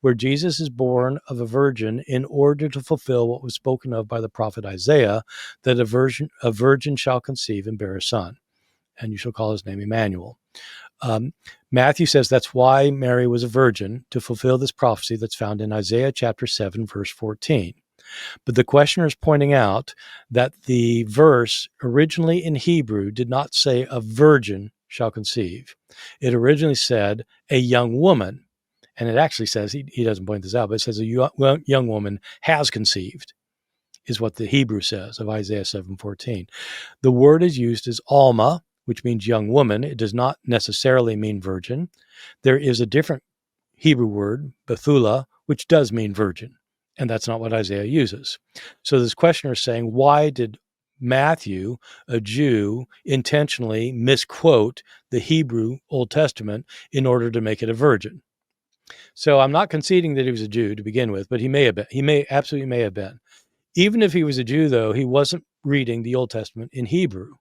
where Jesus is born of a virgin in order to fulfill what was spoken of by the prophet Isaiah, that a virgin shall conceive and bear a son, and you shall call his name Emmanuel. Matthew says that's why Mary was a virgin, to fulfill this prophecy that's found in Isaiah chapter 7, verse 14. But the questioner is pointing out that the verse originally in Hebrew did not say a virgin shall conceive. It originally said a young woman. And it actually says, he doesn't point this out, but it says a young woman has conceived, is what the Hebrew says of Isaiah 7:14. The word is used as Alma, which means young woman. It does not necessarily mean virgin. There is a different Hebrew word, Bethula, which does mean virgin. And that's not what Isaiah uses. So this questioner is saying, why did Matthew, a Jew, intentionally misquote the Hebrew Old Testament in order to make it a virgin? So I'm not conceding that he was a Jew to begin with, but he may have been. He absolutely may have been. Even if he was a Jew, though, he wasn't reading the Old Testament in Hebrew.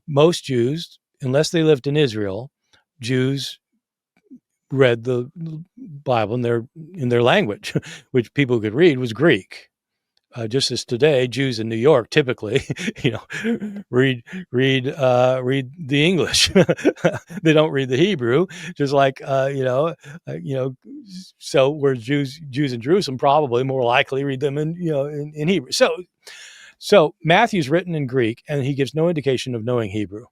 Most Jews, unless they lived in Israel, Jews read the Bible in their language, which people could read was Greek. just as today, Jews in New York typically, read the English. They don't read the Hebrew, just like So where Jews in Jerusalem probably more likely read them in Hebrew. So Matthew's written in Greek, and he gives no indication of knowing Hebrew.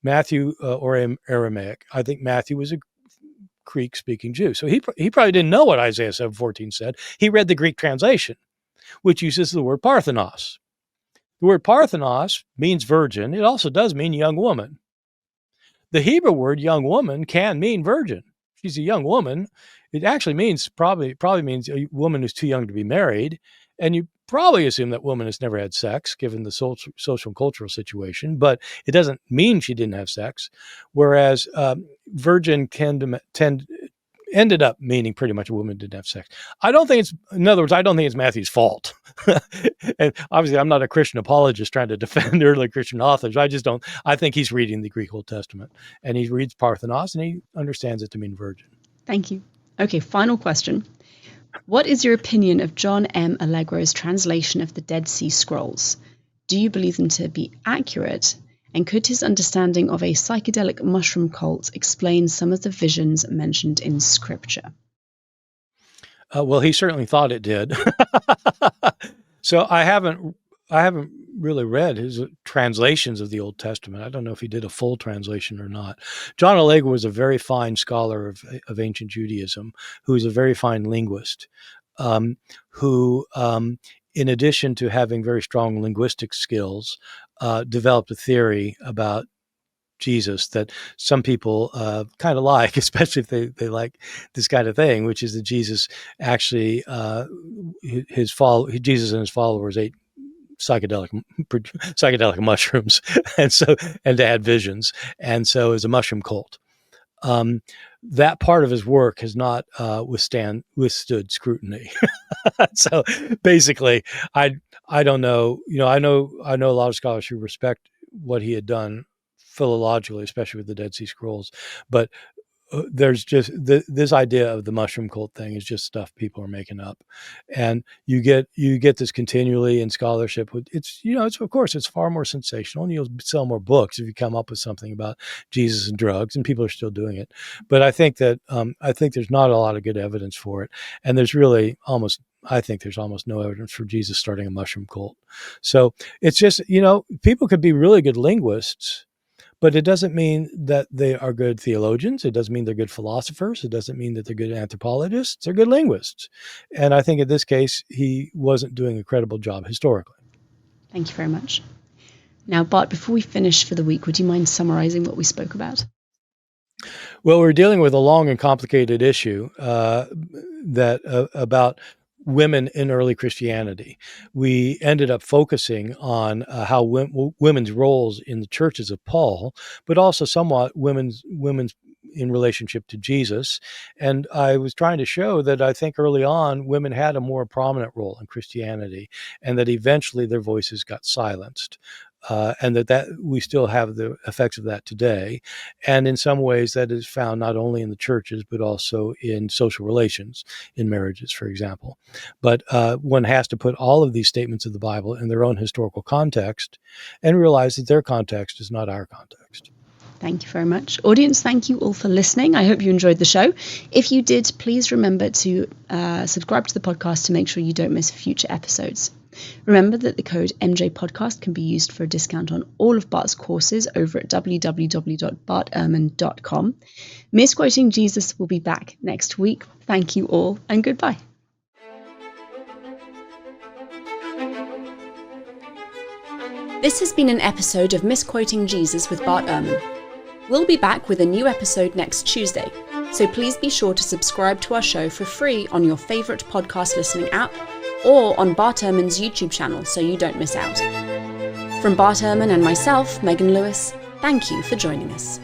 Matthew or Aramaic. I think Matthew was a Greek-speaking Jew, so he probably didn't know what Isaiah 7:14 said. He read the Greek translation, which uses the word Parthenos. The word Parthenos means virgin. It also does mean young woman. The Hebrew word young woman can mean virgin. She's a young woman. It actually means probably means a woman who's too young to be married. And you probably assume that woman has never had sex, given the social and cultural situation, but it doesn't mean she didn't have sex. Whereas virgin ended up meaning pretty much a woman didn't have sex. I don't think it's Matthew's fault. And obviously I'm not a Christian apologist trying to defend early Christian authors. I think he's reading the Greek Old Testament, and he reads Parthenos and he understands it to mean virgin. Thank you. Okay, final question. What is your opinion of John M. Allegro's translation of the Dead Sea Scrolls? Do you believe them to be accurate? And could his understanding of a psychedelic mushroom cult explain some of the visions mentioned in Scripture? Well, he certainly thought it did. So I haven't really read his translations of the Old Testament. I don't know if he did a full translation or not. John Allegro was a very fine scholar of ancient Judaism, who is a very fine linguist, who, in addition to having very strong linguistic skills, developed a theory about Jesus that some people kind of like, especially if they like this kind of thing, which is that Jesus actually, Jesus and his followers ate psychedelic mushrooms, and they had visions, and so is a mushroom cult. That part of his work has not withstood scrutiny. So basically, I don't know. I know a lot of scholars who respect what he had done philologically, especially with the Dead Sea Scrolls, but there's just this idea of the mushroom cult thing is just stuff people are making up, and you get this continually in scholarship. It's of course it's far more sensational, and you'll sell more books if you come up with something about Jesus and drugs, and people are still doing it. But I think that there's not a lot of good evidence for it, and there's almost no evidence for Jesus starting a mushroom cult. So it's just people could be really good linguists, but it doesn't mean that they are good theologians. It doesn't mean they're good philosophers. It doesn't mean that they're good anthropologists. They're good linguists. And I think in this case, he wasn't doing a credible job historically. Thank you very much. Now, Bart, before we finish for the week, would you mind summarizing what we spoke about? Well, we're dealing with a long and complicated issue about women in early Christianity. We ended up focusing on how women's roles in the churches of Paul, but also somewhat women's in relationship to Jesus. And I was trying to show that I think early on women had a more prominent role in Christianity, and that eventually their voices got silenced. And that we still have the effects of that today. And in some ways that is found not only in the churches, but also in social relations, in marriages, for example. But one has to put all of these statements of the Bible in their own historical context and realize that their context is not our context. Thank you very much. Audience, thank you all for listening. I hope you enjoyed the show. If you did, please remember to subscribe to the podcast to make sure you don't miss future episodes. Remember that the code MJPodcast can be used for a discount on all of Bart's courses over at www.bartehrman.com. Misquoting Jesus will be back next week. Thank you all, and goodbye. This has been an episode of Misquoting Jesus with Bart Ehrman. We'll be back with a new episode next Tuesday, so please be sure to subscribe to our show for free on your favourite podcast listening app or on Bart Ehrman's YouTube channel so you don't miss out. From Bart Ehrman and myself, Megan Lewis, thank you for joining us.